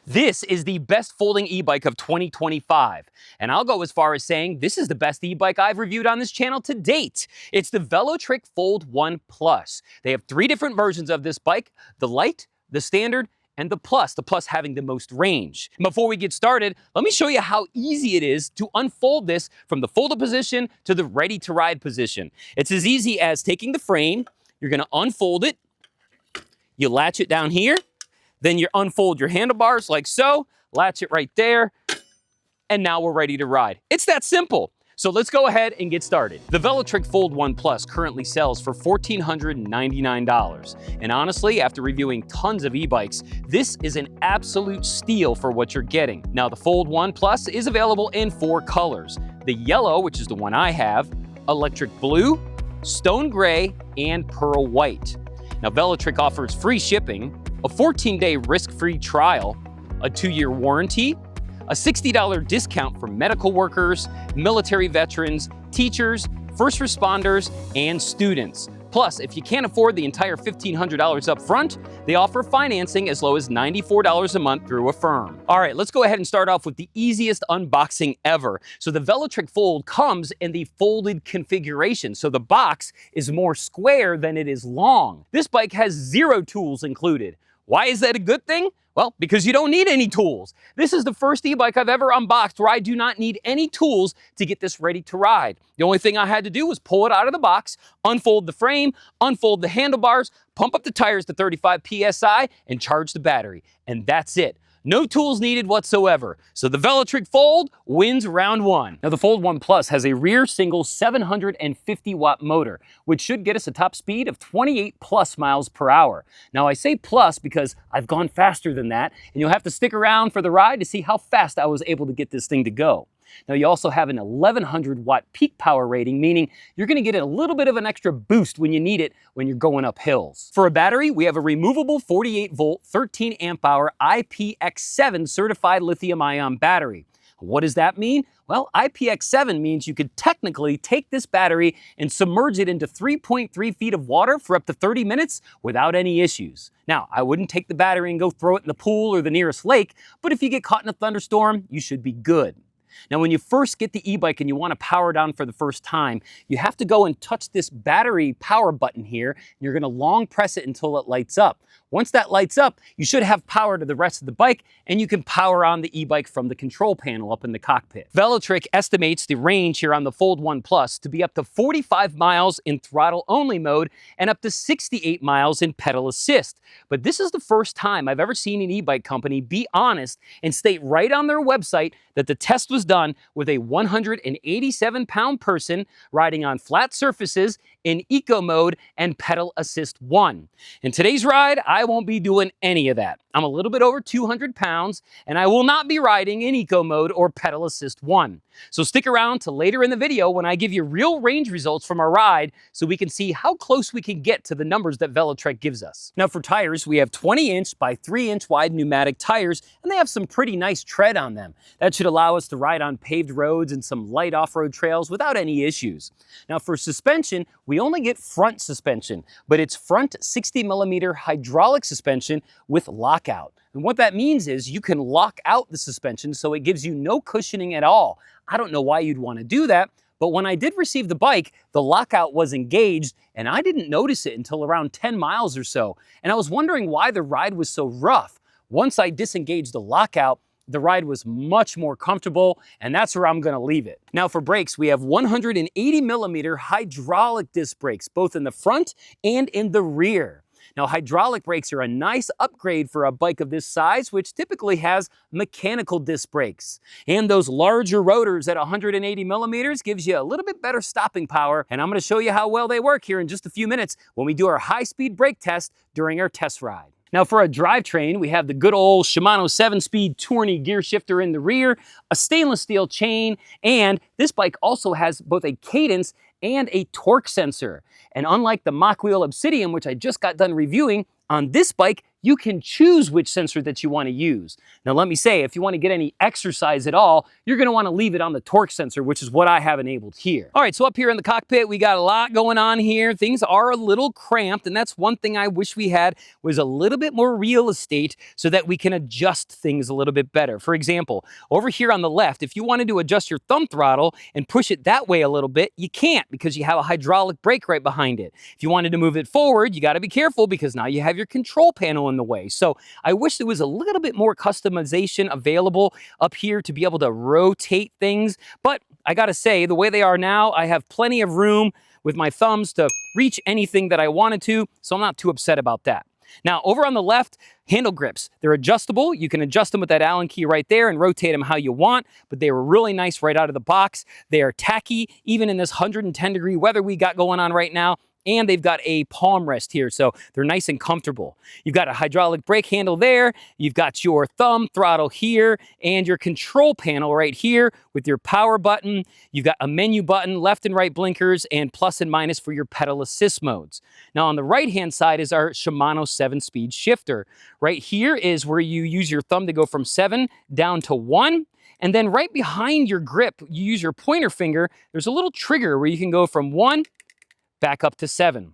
This is the best folding e-bike of 2025, and I'll go as far as saying this is the best e-bike I've reviewed on this channel to date. It's the Velotric Fold One Plus. They have 3 different versions of this bike: the Light, the Standard, and the Plus having the most range. Before we get started, let me show you how easy it is to unfold this from the folded position to the ready to ride position. It's as easy as taking the frame, you're gonna unfold it, you latch it down here, then you unfold your handlebars like so, latch it right there, and now we're ready to ride. It's that simple. So let's go ahead and get started. The Velotric Fold One Plus currently sells for $1,499. And honestly, after reviewing tons of e-bikes, this is an absolute steal for what you're getting. Now, the Fold One Plus is available in 4 colors. The yellow, which is the one I have, electric blue, stone gray, and pearl white. Now, Velotric offers free shipping, a 14-day risk-free trial, a 2-year warranty, a $60 discount for medical workers, military veterans, teachers, first responders, and students. Plus, if you can't afford the entire $1,500 up front, they offer financing as low as $94 a month through Affirm. All right, let's go ahead and start off with the easiest unboxing ever. So the Velotric Fold comes in the folded configuration, so the box is more square than it is long. This bike has 0 tools included. Why is that a good thing? Well, because you don't need any tools. This is the first e-bike I've ever unboxed where I do not need any tools to get this ready to ride. The only thing I had to do was pull it out of the box, unfold the frame, unfold the handlebars, pump up the tires to 35 PSI, and charge the battery. And that's it. No tools needed whatsoever. So the Velotric Fold wins round 1. Now the Fold One Plus has a rear single 750 watt motor, which should get us a top speed of 28 plus miles per hour. Now I say plus because I've gone faster than that, and you'll have to stick around for the ride to see how fast I was able to get this thing to go. Now you also have an 1100 watt peak power rating, meaning you're going to get a little bit of an extra boost when you need it when you're going up hills. For a battery, we have a removable 48 volt, 13 amp hour IPX7 certified lithium ion battery. What does that mean? Well, IPX7 means you could technically take this battery and submerge it into 3.3 feet of water for up to 30 minutes without any issues. Now, I wouldn't take the battery and go throw it in the pool or the nearest lake, but if you get caught in a thunderstorm, you should be good. Now, when you first get the e-bike and you want to power down for the first time, you have to go and touch this battery power button here, and you're going to long press it until it lights up. Once that lights up, you should have power to the rest of the bike, and you can power on the e-bike from the control panel up in the cockpit. Velotric estimates the range here on the Fold One Plus to be up to 45 miles in throttle-only mode and up to 68 miles in pedal assist. But this is the first time I've ever seen an e-bike company be honest and state right on their website that the test was done with a 187-pound person riding on flat surfaces in eco mode and pedal assist 1. In today's ride, I won't be doing any of that. I'm a little bit over 200 pounds, and I will not be riding in eco mode or pedal assist 1. So stick around till later in the video when I give you real range results from our ride so we can see how close we can get to the numbers that Velotric gives us. Now for tires, we have 20-inch by 3-inch wide pneumatic tires, and they have some pretty nice tread on them. That should allow us to ride on paved roads and some light off-road trails without any issues. Now for suspension, we only get front suspension, but it's front 60mm hydraulic suspension with lockout. And what that means is you can lock out the suspension so it gives you no cushioning at all. I don't know why you'd want to do that, but when I did receive the bike, the lockout was engaged and I didn't notice it until around 10 miles or so. And I was wondering why the ride was so rough. Once I disengaged the lockout, the ride was much more comfortable, and that's where I'm going to leave it. Now for brakes, we have 180mm hydraulic disc brakes, both in the front and in the rear. Now, hydraulic brakes are a nice upgrade for a bike of this size, which typically has mechanical disc brakes. And those larger rotors at 180mm gives you a little bit better stopping power, and I'm going to show you how well they work here in just a few minutes when we do our high-speed brake test during our test ride. Now for a drivetrain, we have the good old Shimano 7-speed Tourney gear shifter in the rear, a stainless steel chain, and this bike also has both a cadence and a torque sensor. And unlike the Mach Wheel Obsidian, which I just got done reviewing, on this bike, you can choose which sensor that you want to use. Now let me say, if you want to get any exercise at all, you're going to want to leave it on the torque sensor, which is what I have enabled here. All right, so up here in the cockpit, we got a lot going on here. Things are a little cramped, and that's one thing I wish we had was a little bit more real estate so that we can adjust things a little bit better. For example, over here on the left, if you wanted to adjust your thumb throttle and push it that way a little bit, you can't because you have a hydraulic brake right behind it. If you wanted to move it forward, you got to be careful because now you have your control panel in the way. So I wish there was a little bit more customization available up here to be able to rotate things. But I got to say, the way they are now, I have plenty of room with my thumbs to reach anything that I wanted to, so I'm not too upset about that. Now, over on the left, handle grips. They're adjustable. You can adjust them with that Allen key right there and rotate them how you want, but they were really nice right out of the box. They are tacky, even in this 110-degree weather we got going on right now. And they've got a palm rest here, so they're nice and comfortable. You've got a hydraulic brake handle there, you've got your thumb throttle here, and your control panel right here with your power button. You've got a menu button, left and right blinkers, and plus and minus for your pedal assist modes. Now on the right-hand side is our Shimano 7-speed shifter. Right here is where you use your thumb to go from 7 down to 1. And then right behind your grip, you use your pointer finger. There's a little trigger where you can go from 1 back up to 7.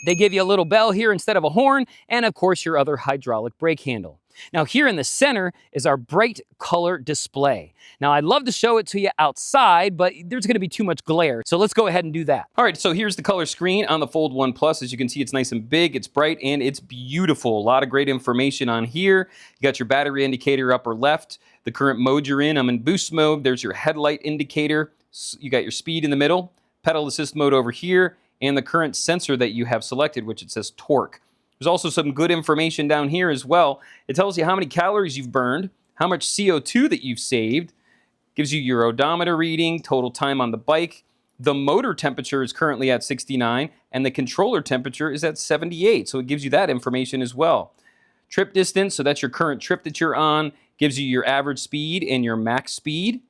They give you a little bell here instead of a horn, and of course your other hydraulic brake handle. Now here in the center is our bright color display. Now I'd love to show it to you outside, but there's going to be too much glare, so let's go ahead and do that. All right, so here's the color screen on the Fold One Plus. As you can see, it's nice and big, it's bright, and it's beautiful. A lot of great information on here. You got your battery indicator upper left, the current mode you're in. I'm in boost mode. There's your headlight indicator. You got your speed in the middle, pedal assist mode over here, and the current sensor that you have selected, which it says torque. There's also some good information down here as well. It tells you how many calories you've burned, how much CO2 that you've saved, gives you your odometer reading, total time on the bike. The motor temperature is currently at 69, and the controller temperature is at 78, so it gives you that information as well. Trip distance, so that's your current trip that you're on, gives you your average speed and your max speed,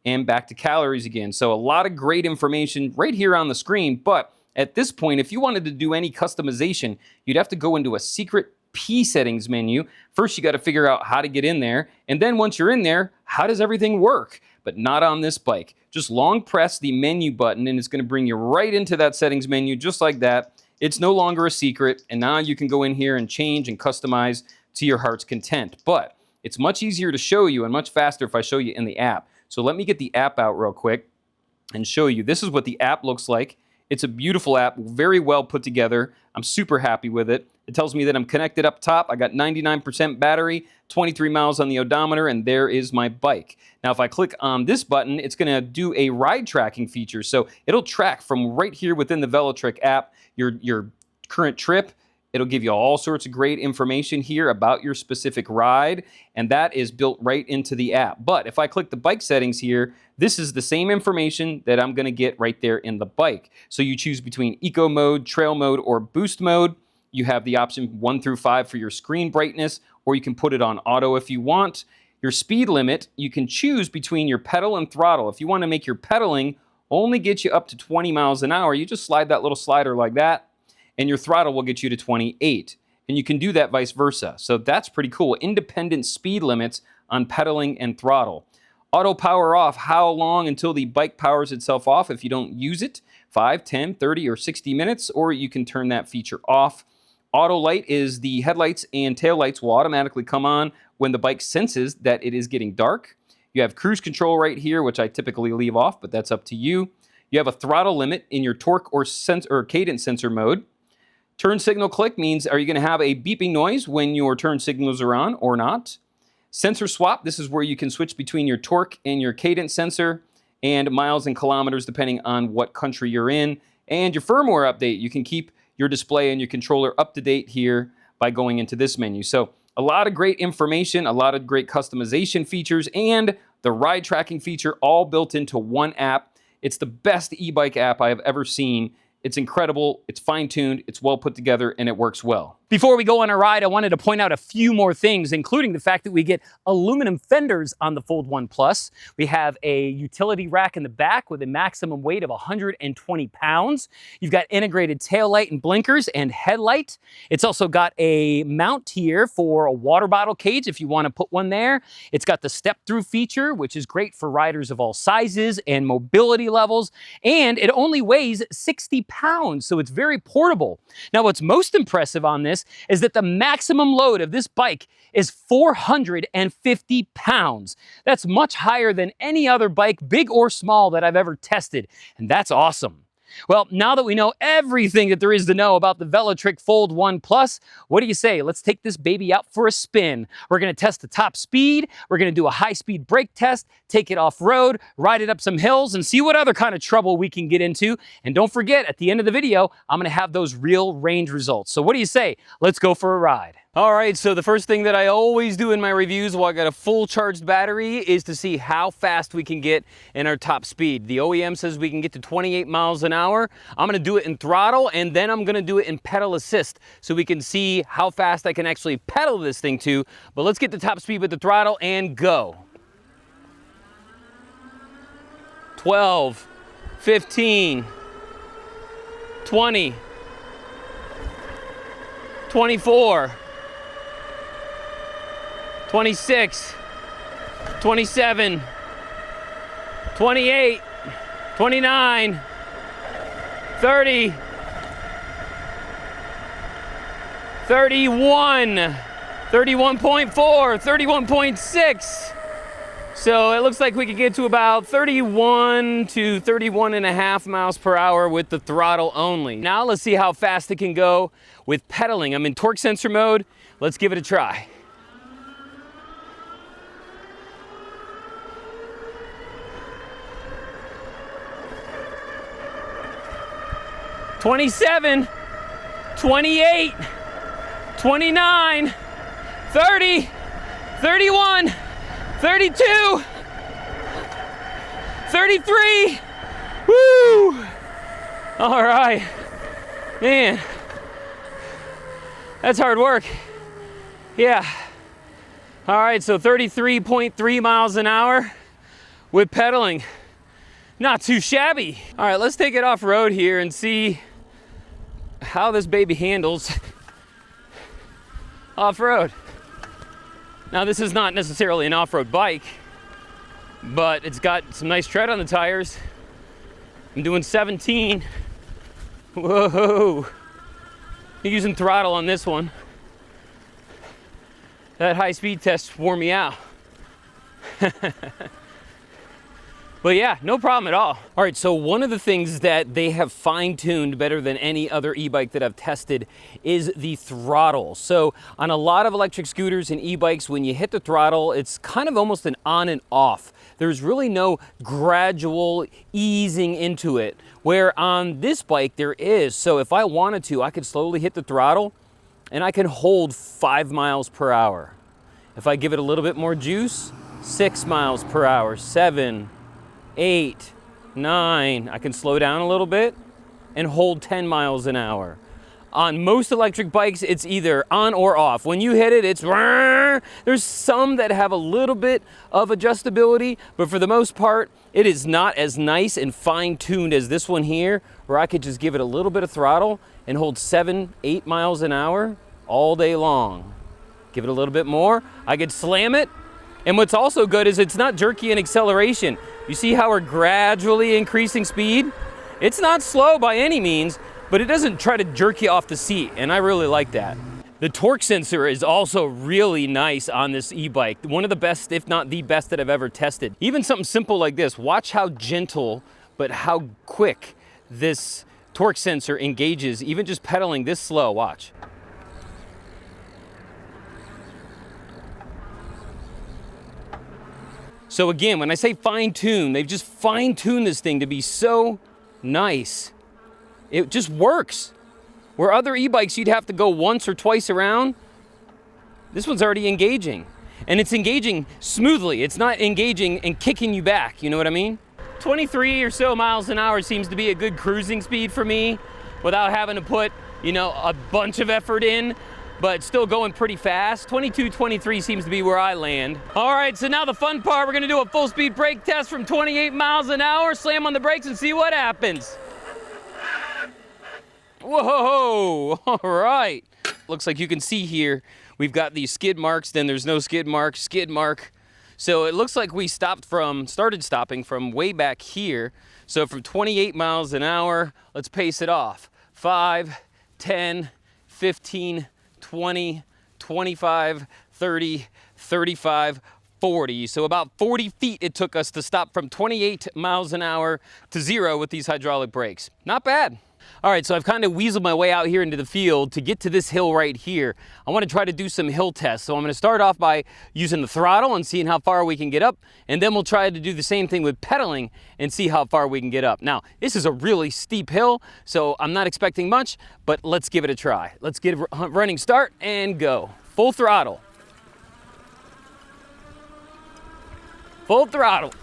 and back to calories again. So a lot of great information right here on the screen, but at this point, if you wanted to do any customization, you'd have to go into a secret P settings menu. First, you got to figure out how to get in there. And then once you're in there, how does everything work? But not on this bike. Just long press the menu button and it's going to bring you right into that settings menu just like that. It's no longer a secret. And now you can go in here and change and customize to your heart's content. But it's much easier to show you and much faster if I show you in the app. So let me get the app out real quick and show you. This is what the app looks like. It's a beautiful app, very well put together. I'm super happy with it. It tells me that I'm connected up top. I got 99% battery, 23 miles on the odometer, and there is my bike. Now, if I click on this button, it's going to do a ride tracking feature. So it'll track from right here within the Velotric app your current trip. It'll give you all sorts of great information here about your specific ride, and that is built right into the app. But if I click the bike settings here, this is the same information that I'm going to get right there in the bike. So you choose between eco mode, trail mode, or boost mode. You have the option 1 through 5 for your screen brightness, or you can put it on auto if you want. Your speed limit, you can choose between your pedal and throttle. If you want to make your pedaling only get you up to 20 miles an hour, you just slide that little slider like that, and your throttle will get you to 28. And you can do that vice versa. So that's pretty cool. Independent speed limits on pedaling and throttle. Auto power off, how long until the bike powers itself off if you don't use it? 5, 10, 30, or 60 minutes, or you can turn that feature off. Auto light is the headlights and tail lights will automatically come on when the bike senses that it is getting dark. You have cruise control right here, which I typically leave off, but that's up to you. You have a throttle limit in your torque or cadence sensor mode. Turn signal click means are you going to have a beeping noise when your turn signals are on or not. Sensor swap, this is where you can switch between your torque and your cadence sensor, and miles and kilometers depending on what country you're in. And your firmware update, you can keep your display and your controller up to date here by going into this menu. So a lot of great information, a lot of great customization features, and the ride tracking feature all built into one app. It's the best e-bike app I have ever seen. It's incredible, it's fine-tuned, it's well put together, and it works well. Before we go on a ride, I wanted to point out a few more things, including the fact that we get aluminum fenders on the Fold One Plus. We have a utility rack in the back with a maximum weight of 120 pounds. You've got integrated taillight and blinkers and headlight. It's also got a mount here for a water bottle cage if you want to put one there. It's got the step-through feature, which is great for riders of all sizes and mobility levels. And it only weighs 60 pounds, so it's very portable. Now, what's most impressive on this is that the maximum load of this bike is 450 pounds. That's much higher than any other bike, big or small, that I've ever tested, and that's awesome. Well, now that we know everything that there is to know about the Velotric Fold One Plus, what do you say? Let's take this baby out for a spin. We're going to test the top speed. We're going to do a high-speed brake test, take it off-road, ride it up some hills, and see what other kind of trouble we can get into. And don't forget, at the end of the video, I'm going to have those real range results. So what do you say? Let's go for a ride. All right, so the first thing that I always do in my reviews while I got a full charged battery is to see how fast we can get in our top speed. The OEM says we can get to 28 miles an hour. I'm gonna do it in throttle, and then I'm gonna do it in pedal assist so we can see how fast I can actually pedal this thing to. But let's get the top speed with the throttle and go. 12, 15, 20, 24, 26, 27, 28, 29, 30, 31, 31.4, 31.6. So it looks like we could get to about 31 to 31.5 miles per hour with the throttle only. Now let's see how fast it can go with pedaling. I'm in torque sensor mode. Let's give it a try. 27, 28, 29, 30, 31, 32, 33. Woo! All right, man, that's hard work. Yeah. All right, so 33.3 miles an hour with pedaling. Not too shabby. All right, let's take it off road here and see how this baby handles off-road. Now, this is not necessarily an off-road bike, but it's got some nice tread on the tires. I'm doing 17. Whoa. I'm using throttle on this one. That high-speed test wore me out. But yeah, no problem at all. All right, so one of the things that they have fine-tuned better than any other e-bike that I've tested is the throttle. So on a lot of electric scooters and e-bikes, when you hit the throttle, it's kind of almost an on and off. There's really no gradual easing into it, where on this bike there is. So if I wanted to, I could slowly hit the throttle and I can hold 5 miles per hour. If I give it a little bit more juice, 6 miles per hour, 7, 8, 9, I can slow down a little bit and hold 10 miles an hour. On most electric bikes, it's either on or off. When you hit it, it's there's some that have a little bit of adjustability, but for the most part, it is not as nice and fine-tuned as this one here, where I could just give it a little bit of throttle and hold 7, 8 miles an hour all day long. Give it a little bit more, I could slam it. And what's also good is it's not jerky in acceleration. You see how we're gradually increasing speed? It's not slow by any means, but it doesn't try to jerk you off the seat, and I really like that. The torque sensor is also really nice on this e-bike. One of the best, if not the best, that I've ever tested. Even something simple like this, watch how gentle, but how quick this torque sensor engages, even just pedaling this slow, watch. So again, when I say fine-tune, they've just fine-tuned this thing to be so nice. It just works. Where other e-bikes, you'd have to go once or twice around, this one's already engaging. And it's engaging smoothly. It's not engaging and kicking you back, you know what I mean? 23 or so miles an hour seems to be a good cruising speed for me without having to put, you know, a bunch of effort in. but still going pretty fast. 22, 23 seems to be where I land. All right, so now the fun part, we're gonna do a full speed brake test from 28 miles an hour, slam on the brakes and see what happens. Whoa, all right. Looks like you can see here, we've got these skid marks, then there's no skid mark, skid mark. So it looks like we started stopping from way back here. So from 28 miles an hour, let's pace it off. 5, 10, 15, 20, 25, 30, 35, 40. So about 40 feet it took us to stop from 28 miles an hour to 0 with these hydraulic brakes. Not bad. All right, so I've kind of weaseled my way out here into the field to get to this hill right here. I want to try to do some hill tests. So I'm going to start off by using the throttle and seeing how far we can get up. And then we'll try to do the same thing with pedaling and see how far we can get up. Now, this is a really steep hill, so I'm not expecting much, but let's give it a try. Let's get a running start and go. Full throttle. Full throttle.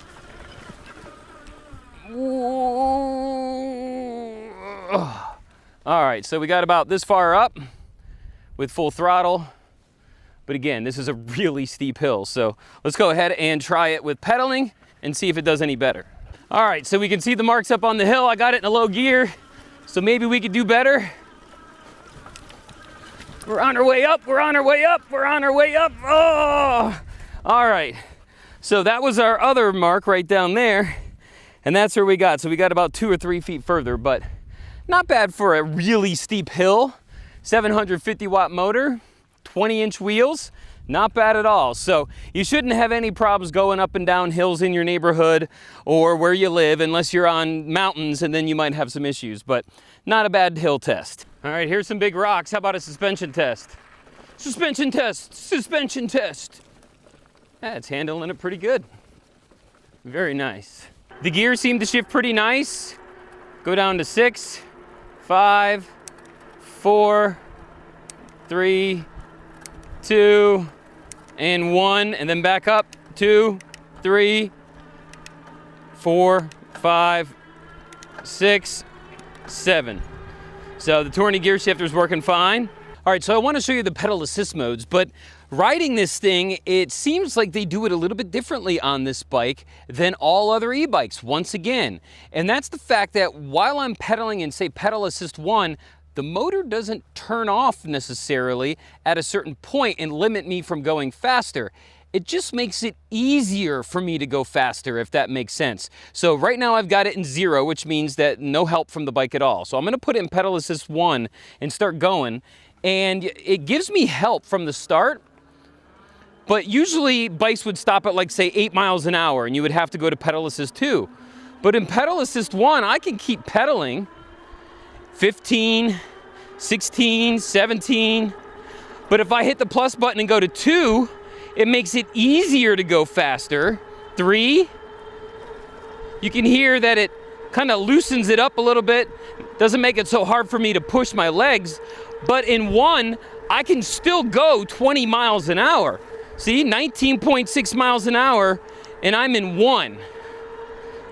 All right, so we got about this far up with full throttle. But again, this is a really steep hill. So let's go ahead and try it with pedaling and see if it does any better. All right, so we can see the marks up on the hill. I got it in a low gear, so maybe we could do better. We're on our way up, we're on our way up, we're on our way up. Oh, all right. So that was our other mark right down there. And that's where we got. So we got about 2 or 3 feet further, but not bad for a really steep hill. 750 watt motor, 20-inch wheels, not bad at all. So you shouldn't have any problems going up and down hills in your neighborhood or where you live, unless you're on mountains, and then you might have some issues, but not a bad hill test. All right, here's some big rocks. How about a suspension test? Suspension test, suspension test. It's handling it pretty good. Very nice. The gears seem to shift pretty nice. Go down to 6, 5, 4, 3, 2, and 1, and then back up. 2, 3, 4, 5, 6, 7. So the Tourney gear shifter is working fine. All right, so I want to show you the pedal assist modes, but riding this thing, it seems like they do it a little bit differently on this bike than all other e-bikes, once again. And that's the fact that while I'm pedaling in, say, pedal assist 1, the motor doesn't turn off necessarily at a certain point and limit me from going faster. It just makes it easier for me to go faster, if that makes sense. So right now I've got it in 0, which means that no help from the bike at all. So I'm gonna put it in pedal assist 1 and start going. And it gives me help from the start, but usually bikes would stop at, like, say, 8 miles an hour, and you would have to go to pedal assist 2. But in pedal assist 1, I can keep pedaling 15, 16, 17. But if I hit the plus button and go to 2, it makes it easier to go faster. 3, you can hear that it kind of loosens it up a little bit. Doesn't make it so hard for me to push my legs. But in 1, I can still go 20 miles an hour. See, 19.6 miles an hour, and I'm in 1.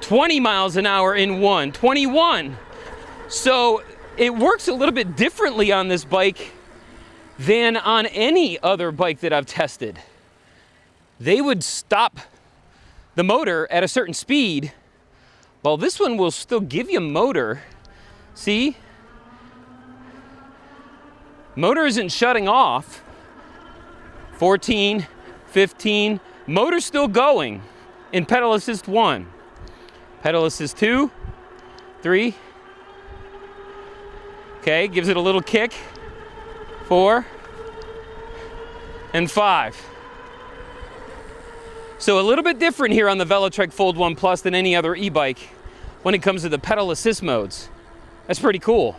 20 miles an hour in 1, 21. So it works a little bit differently on this bike than on any other bike that I've tested. They would stop the motor at a certain speed, while this one will still give you motor. See? Motor isn't shutting off. 14, 15, motor's still going in pedal assist 1. Pedal assist 2, 3. Okay, gives it a little kick. 4 and 5. So a little bit different here on the Velotric Fold One Plus than any other e-bike when it comes to the pedal assist modes. That's pretty cool.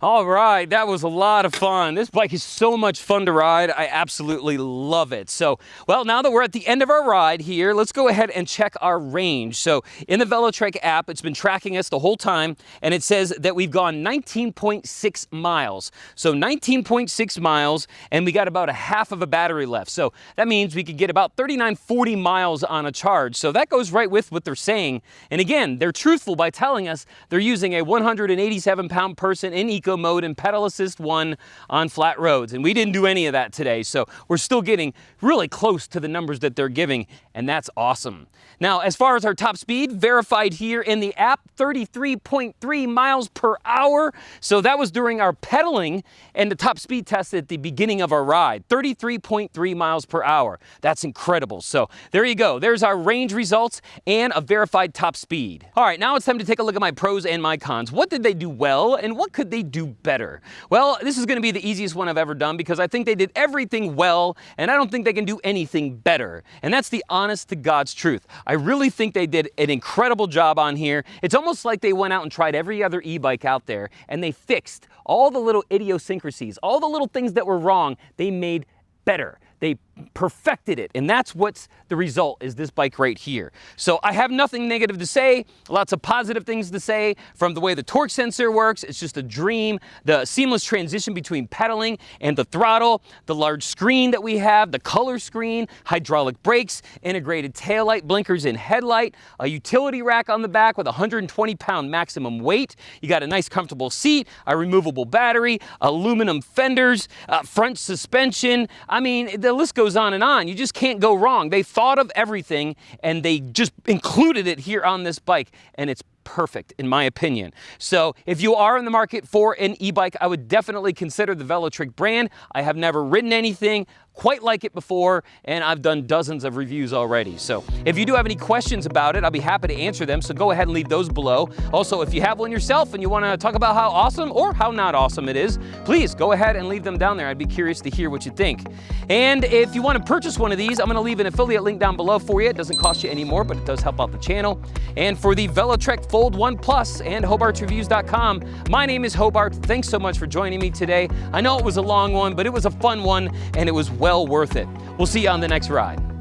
All right, that was a lot of fun. This bike is so much fun to ride. I absolutely love it. So, well, now that we're at the end of our ride here, let's go ahead and check our range. So in the Velotric app, it's been tracking us the whole time, and it says that we've gone 19.6 miles. So 19.6 miles, and we got about a half of a battery left. So that means we could get about 39, 40 miles on a charge. So that goes right with what they're saying. And again, they're truthful by telling us they're using a 187-pound person in eco eco mode and pedal assist 1 on flat roads. And we didn't do any of that today, so we're still getting really close to the numbers that they're giving, and that's awesome. Now, as far as our top speed, verified here in the app, 33.3 miles per hour. So that was during our pedaling and the top speed test at the beginning of our ride, 33.3 miles per hour. That's incredible. So there you go. There's our range results and a verified top speed. All right, now it's time to take a look at my pros and my cons. What did they do well and what could they do better? Well, this is going to be the easiest one I've ever done because I think they did everything well and I don't think they can do anything better. And that's the honest to God's truth. I really think they did an incredible job on here. It's almost like they went out and tried every other e-bike out there and they fixed all the little idiosyncrasies, all the little things that were wrong, they made better. They perfected it, and that's what's the result is this bike right here. So I have nothing negative to say, lots of positive things to say from the way the torque sensor works. It's just a dream. The seamless transition between pedaling and the throttle, the large screen that we have, the color screen, hydraulic brakes, integrated taillight, blinkers, and headlight, a utility rack on the back with a 120-pound maximum weight. You got a nice comfortable seat, a removable battery, aluminum fenders, front suspension. I mean, the list goes on and on. You just can't go wrong. They thought of everything and they just included it here on this bike, and it's perfect in my opinion. So if you are in the market for an e-bike, I would definitely consider the Velotric brand. I have never ridden anything quite like it before, and I've done dozens of reviews already. So if you do have any questions about it, I'll be happy to answer them. So go ahead and leave those below. Also, if you have one yourself and you want to talk about how awesome or how not awesome it is, please go ahead and leave them down there. I'd be curious to hear what you think. And if you want to purchase one of these, I'm going to leave an affiliate link down below for you. It doesn't cost you any more, but it does help out the channel. And for the Velotric Fold One Plus and HobartsReviews.com, my name is Hobart. Thanks so much for joining me today. I know it was a long one, but it was a fun one, and it was well worth it. We'll see you on the next ride.